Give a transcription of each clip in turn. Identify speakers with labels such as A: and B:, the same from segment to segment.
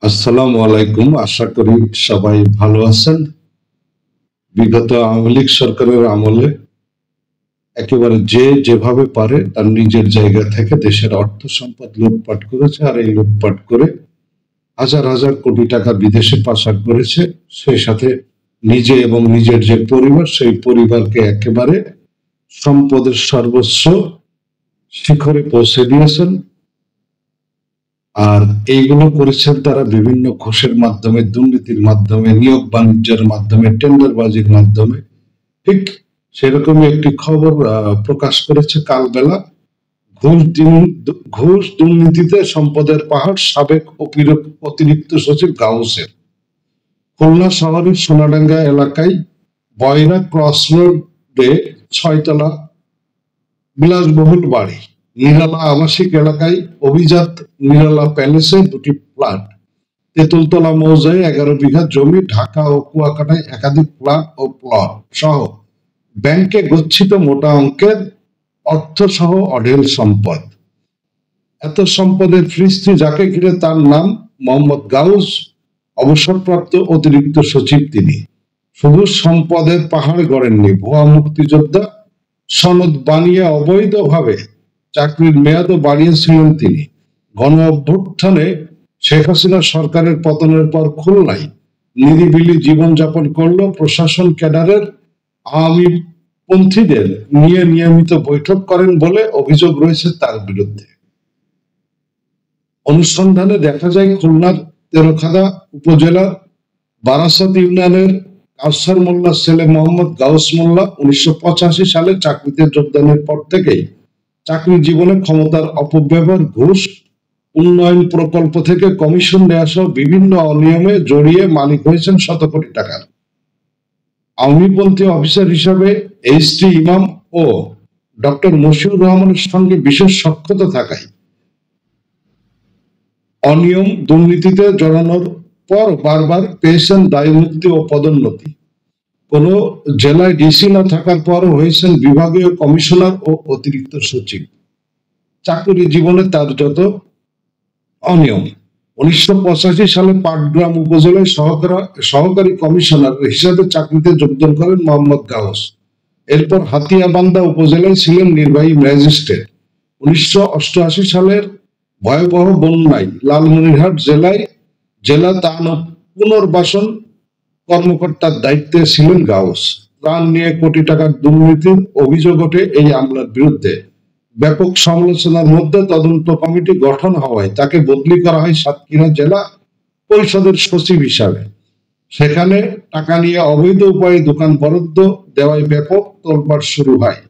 A: আসসালামু আলাইকুম। আশা করি সবাই ভালো আছেন। বিগত আওয়ামী লীগ সরকারের আমলে একেবারে যে যেভাবে পারে তার নিজের জায়গা থেকে দেশের অর্থ সম্পদ লুটপাট করেছে, আর এই লুটপাট করে হাজার হাজার কোটি টাকা বিদেশে পাচার করেছে। সেই সাথে নিজে এবং নিজের যে পরিবার, সেই পরিবারকে একেবারে সম্পদের সর্বোচ্চ শিখরে পৌঁছে দিয়েছেন। আর এইগুলো করেছেন তারা বিভিন্ন ঘুষের মাধ্যমে, দুর্নীতির মাধ্যমে, নিয়োগ বাণিজ্যের মাধ্যমে, টেন্ডারবাজির মাধ্যমে। ঠিক সেরকমই একটি খবর প্রকাশ করেছে কালবেলা। ঘুষ দুর্নীতিতে সম্পদের পাহাড় সাবেক অতিরিক্ত সচিব গাউসের। খুলনা শহরের সোনাডাঙ্গা এলাকায় বয়রা ক্রস রোডে 6 তলা বিলাসবহুল বাড়ি, নিরালা আবাসিক এলাকায় অভিজাত নিরালা প্যালেসে 2টি ফ্ল্যাট, তেঁতুলতলা মৌজায় 11 বিঘা জমি, ঢাকা ও কুয়াকাটায় একাধিক ফ্ল্যাট ও প্লট সহ ব্যাংকে গচ্ছিত মোটা অঙ্কের অর্থ সহ অঢেল সম্পদ। এত সম্পদের ফিরিস্তি যাকে ঘিরে তার নাম মোহাম্মদ গাউস, অবসরপ্রাপ্ত অতিরিক্ত সচিব। তিনি শুধু সম্পদের পাহাড় গড়েননি, ভুয়া মুক্তিযোদ্ধা সনদ বানিয়ে অবৈধভাবে চাকরির মেয়াদও বাড়িয়েছিলেন তিনি। গণ অভ্যুত্থানে শেখ হাসিনা সরকারের পতনের পর খুলনায় নিরিবিলি জীবনযাপন করলো প্রশাসন ক্যাডারের আওয়ামী পন্থীদের নিয়ে নিয়মিত বৈঠক করেন বলে অভিযোগ রয়েছে তার বিরুদ্ধে। অনুসন্ধানে দেখা যায় খুলনার তেরখাদা উপজেলার বারাসাত ইউনিয়নের কাউসার মোল্লার ছেলে মোহাম্মদ গাউস মোল্লা 1985 সালে চাকরিতে যোগদানের পর থেকেই চাকরি জীবনে ক্ষমতার অপব্যবহার, ঘুষ, উন্নয়ন প্রকল্প থেকে কমিশন নেওয়া সহ বিভিন্ন অনিয়মে জড়িয়ে মালিক হয়েছেন শত কোটি টাকার। আওয়ামীপন্থী অফিসার হিসাবে এইচ.টি. ইমাম ও ডক্টর মশিউর রহমানের সঙ্গে বিশেষ সখ্যতা থাকায় অনিয়ম দুর্নীতিতে জড়ানোর পর বারবার পেয়েছেন দায়মুক্তি ও পদোন্নতি। কোন জেলায় ডিসি না থাকার পরও হয়েছেন বিভাগীয় কমিশনার ও অতিরিক্ত সচিব। চাকরি জীবনে তার যত অনিয়ম। 1985 সালে পাটগ্রাম উপজেলায় সহকারী কমিশনার হিসাবে চাকরিতে যোগদান করেন মোহাম্মদ গাউস। এরপর হাতিয়াবান্ধা উপজেলায় ছিলেন নির্বাহী ম্যাজিস্ট্রেট। 1988 সালের ভয়াবহ বন্যায় লালমনিরহাট জেলা ত্রাণ ও পুনর্বাসন কর্মকর্তার দায়িত্বে ছিলেন গাউস। ত্রাণ নিয়ে কোটি টাকার দুর্নীতির অভিযোগ ওঠে এই আমলার বিরুদ্ধে। ব্যাপক সমালোচনার মধ্যে তদন্ত কমিটি গঠন হওয়ায় তাকে বদলি করা হয় সাতক্ষীরা জেলা পরিষদের সচিব হিসাবে। সেখানে টাকা নিয়ে অবৈধ উপায়ে দোকান বরাদ্দ দেওয়ায় ব্যাপক তোলপাড় শুরু হয়।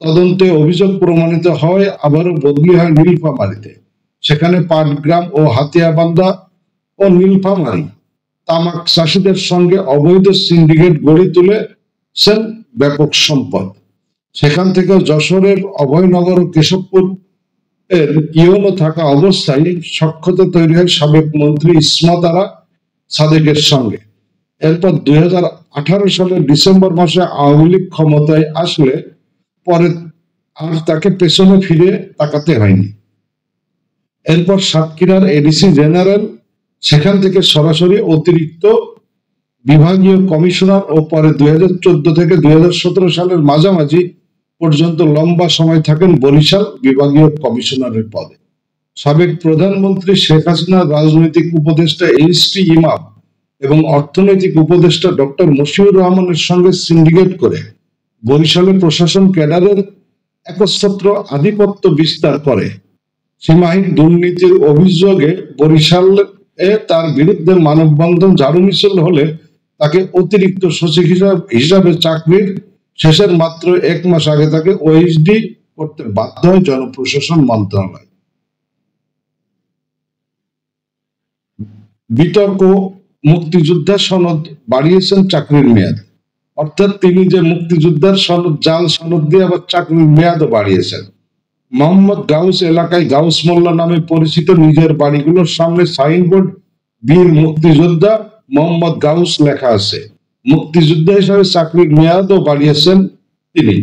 A: তদন্তে অভিযোগ প্রমাণিত হয়, আবারও বদলি হয় নীলফামারীতে। সেখানে পাটগ্রাম ও হাতিয়াবান্ধা ও নীলফামারী তামাক চাষীদের সঙ্গে অবৈধ সিন্ডিকেট গড়ে তুলেছেন ব্যাপক সম্পদ। সেখান থেকে যশোরের অভয়নগর ও কেশবপুর এর ইউনো থাকা অবস্থায় সখ্যতা তৈরি হয় সাবেক মন্ত্রী ইসমত আরা সাদেকের সঙ্গে। এরপর 2018 সালের ডিসেম্বর মাসে আওয়ামী লীগ ক্ষমতায় আসলে পরে আর তাকে পেছনে ফিরে তাকাতে হয়নি। এরপর সাতক্ষীরার এডিসি জেনারেল, সেখান থেকে সরাসরি অতিরিক্ত বিভাগীয় কমিশনার ও পরে 2014 থেকে 2017 সালের মাঝামাঝি পর্যন্ত লম্বা সময় থাকেন বরিশাল বিভাগীয় কমিশনারের পদে। সাবেক প্রধানমন্ত্রী শেখ হাসিনার রাজনৈতিক উপদেষ্টা এইচ.টি. ইমাম এবং অর্থনৈতিক উপদেষ্টা ডক্টর মশিউর রহমানের সঙ্গে সিন্ডিকেট করে বরিশালে প্রশাসন ক্যাডারের একচ্ছত্র আধিপত্য বিস্তার করে। সীমাহীন দুর্নীতির অভিযোগে বরিশালে তার বিরুদ্ধে মানববন্ধন, ঝাড়ু মিছিল হলে তাকে অতিরিক্ত সচিব হিসাবে চাকরির শেষের মাত্র 1 মাস আগে তাকে ওএসডি করতে বাধ্য হয় জনপ্রশাসন মন্ত্রণালয়। বিতর্ক, মুক্তিযোদ্ধার সনদ বাড়িয়েছেন চাকরির মেয়াদ। অর্থাৎ তিনি যে মুক্তিযোদ্ধার সনদ, জাল সনদ দিয়ে আবার চাকরির মেয়াদও বাড়িয়েছেন। মোহাম্মদ গাউস এলাকায় গাউস মোল্লা নামে পরিচিত নিজের বাড়িগুলোর সামনে সাইনবোর্ড বীর মুক্তিযোদ্ধা মোহাম্মদ গাউস লেখা আছে। মুক্তিযোদ্ধা হিসাবে চাকরির মেয়াদও বাড়িয়েছেন তিনি।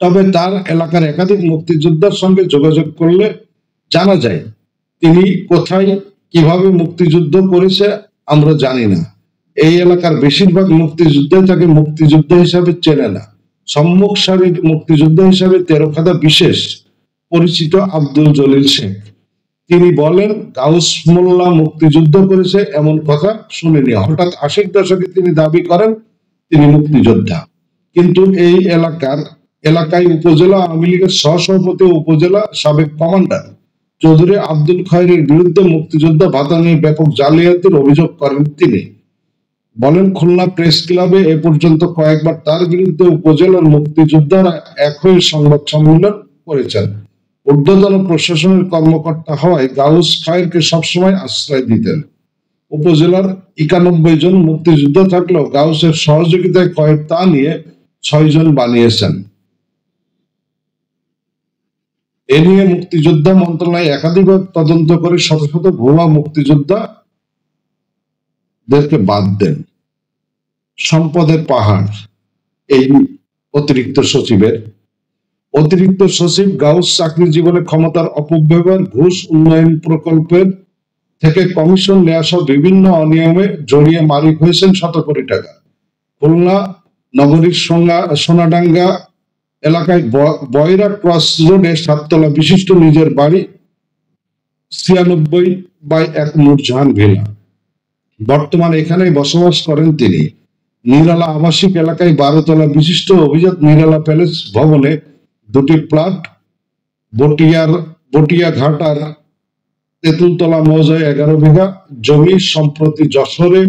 A: তবে তার এলাকার একাধিক মুক্তিযোদ্ধার সঙ্গে যোগাযোগ করলে জানা যায় তিনি কোথায় কিভাবে মুক্তিযুদ্ধ করেছে আমরা জানি না। এই এলাকার বেশিরভাগ মুক্তিযুদ্ধে তাকে মুক্তিযোদ্ধা হিসাবে চেনে না। সম্মুখ সারির মুক্তিযোদ্ধা হিসাবে তেরোখাদা বিশেষ পরিচিত আব্দুল জলিল শেখ তিনি বলেন, গাউস মোল্লা মুক্তিযুদ্ধ করেছে এমন কথা শুনিনি। হঠাৎ ৮০ দশকে তিনি দাবি করেন তিনি মুক্তিযোদ্ধা, কিন্তু এই এলাকায় উপজেলা আওয়ামী লীগের সহসভাপতি উপজেলা সাবেক কমান্ডার চৌধুরী আব্দুল খয়েরের বিরুদ্ধে মুক্তিযোদ্ধা ভাতা নিয়ে ব্যাপক জালিয়াতির অভিযোগ করেন তিনি। বলেন, খুলনা প্রেস ক্লাবে এ পর্যন্ত কয়েকবার তার বিরুদ্ধে উপজেলার মুক্তিযোদ্ধারা এক হয়ে সংবাদ সম্মেলন করেছেন। ঊর্ধ্বতন প্রশাসনের কর্মকর্তা হওয়ায় গাউস খয়েরকে সবসময় আশ্রয় দিতেন। উপজেলার ৯১ জন মুক্তিযোদ্ধা থাকলেও গাউসের সহযোগিতায় খয়ের তা নিয়ে ৬ জন বানিয়েছেন। এ নিয়ে মুক্তিযোদ্ধা মন্ত্রণালয় একাধিকবার তদন্ত করে শত শত ভুয়া মুক্তিযোদ্ধাদেরকে বাদ দেন। সম্পদের পাহাড় এই অতিরিক্ত সচিব গাউস চাকরি জীবনে ক্ষমতার অপব্যবহার, ঘুষ, উন্নয়ন প্রকল্পের থেকে কমিশন নেওয়া সহ বিভিন্ন অনিয়মে জড়িয়ে মালিক হয়েছেন শত কোটি টাকা। খুলনা নগরীর সোনাডাঙ্গা এলাকায় বয়রা ক্রস রোডে ৭ তলা বিশিষ্ট নিজের বাড়ি ৯৬/১ নূরজাহান ভিলা। বর্তমানে এখানেই বসবাস করেন তিনি। নিরালা আবাসিক এলাকায় ১২ তলা বিশিষ্ট অভিজাত নিরালা প্যালেস ভবনে ২টি প্লট, বটিয়াঘাটার তেঁতুলতলা মৌজায় ১১ বিঘা জমি। সম্প্রতি যশোরে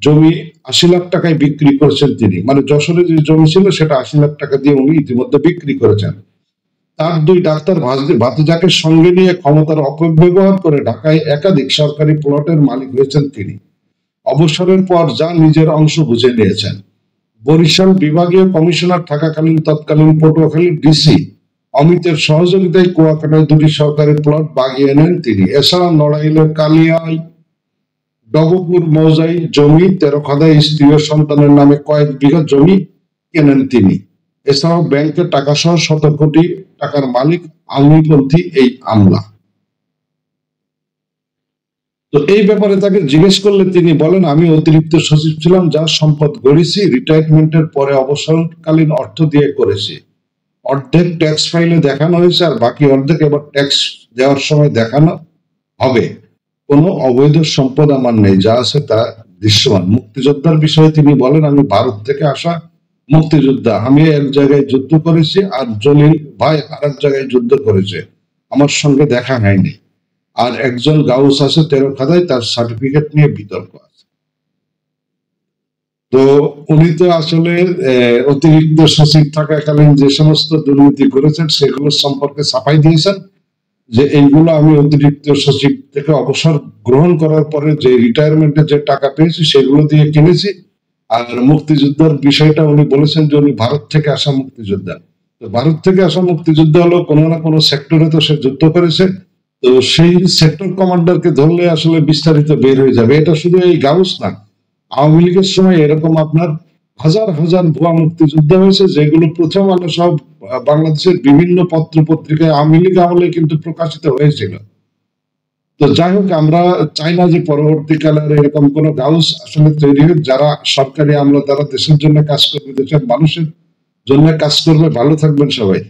A: জমি ৮০ লাখ টাকায় বিক্রি করেছেন তিনি। মানে যশোরে যে জমি ছিল সেটা ৮০ লাখ টাকা দিয়ে উনি ইতিমধ্যে বিক্রি করেছেন। তার ২ ডাক্তার ভাতিজাকে সঙ্গে নিয়ে ক্ষমতার অপব্যবহার করে ঢাকায় একাধিক সরকারি প্লটের মালিক হয়েছেন তিনি। অবসরের পর যা নিজের অংশ বুঝে নিয়েছেন। বরিশাল বিভাগীয় কমিশনার থাকাকালীন তৎকালীন পটুয়াখালীর ডিসি অমিতের সহযোগিতায় কুয়াকাটায় ২টি সরকারি প্লট বাগিয়ে নেন তিনি। এছাড়া নড়াইলের কালিয়ায় ডগপুর মৌজায় জমি ১৩ খাদায় স্ত্রী ও সন্তানের নামে কয়েক বিঘা জমি কেনেন তিনি। এছাড়াও ব্যাংকে টাকা সহ শত কোটি টাকার মালিক আওয়ামীপন্থী এই আমলা। তো এই ব্যাপারে তাকে জিজ্ঞেস করলে তিনি বলেন, আমি অতিরিক্ত সচিব ছিলাম, যা সম্পদ গড়েছি রিটায়ারমেন্টের পরে অবসরকালীন অর্থ দিয়ে করেছি। অর্ধেক ট্যাক্স ফাইলে দেখানো হয়েছে আর বাকি অর্ধেক এবার ট্যাক্স দেওয়ার সময় দেখানো হবে। কোনো অবৈধ সম্পদ আমার নেই, যা আছে তা দৃশ্যমান। মুক্তিযোদ্ধার বিষয়ে তিনি বলেন, আমি ভারত থেকে আসা মুক্তিযোদ্ধা। আমি এক জায়গায় যুদ্ধ করেছি আর জলিল ভাই আর এক জায়গায় যুদ্ধ করেছে, আমার সঙ্গে দেখা হয়নি। আর একজন গাউস আছে ১৩ খাদায়, তার সার্টিফিকেট নিয়ে বিতর্ক আছে। তো উনি তো আসলে অতিরিক্ত সচিব থাকাকালীন যে সমস্ত দুর্নীতি করেছেন সেগুলো সম্পর্কে ছাপাই দিয়েছেন যে এইগুলো আমি অতিরিক্ত সচিব থেকে অবসর গ্রহণ করার পরে যে রিটায়ারমেন্টে যে টাকা পেয়েছি সেগুলো দিয়ে কিনেছি। আর মুক্তিযোদ্ধার বিষয়টা উনি বলেছেন যে উনি ভারত থেকে আসা মুক্তিযোদ্ধা। তো ভারত থেকে আসা মুক্তিযোদ্ধা হলো কোনো না কোনো সেক্টরে তো সে যুদ্ধ করেছে, তো সেই সেক্টর কমান্ডারকে ধরলে আসলে বিস্তারিত বের হয়ে যাবে। এটা শুধু এই গাউস না, আওয়ামী লীগের সময় এরকম আপনার হাজার হাজার ভুয়া মুক্তিযোদ্ধা হয়েছে, যেগুলো প্রথম আলো সব বাংলাদেশের বিভিন্ন পত্র পত্রিকায় আওয়ামী লীগ আমলে কিন্তু প্রকাশিত হয়েছিল। তো যাই হোক, আমরা চাই না যে পরবর্তীকালে এরকম কোন গাউস আসলে তৈরি হোক, যারা সরকারি আমলা দ্বারা দেশের জন্য কাজ করবে, দেশের মানুষের জন্য কাজ করবে। ভালো থাকবেন সবাই।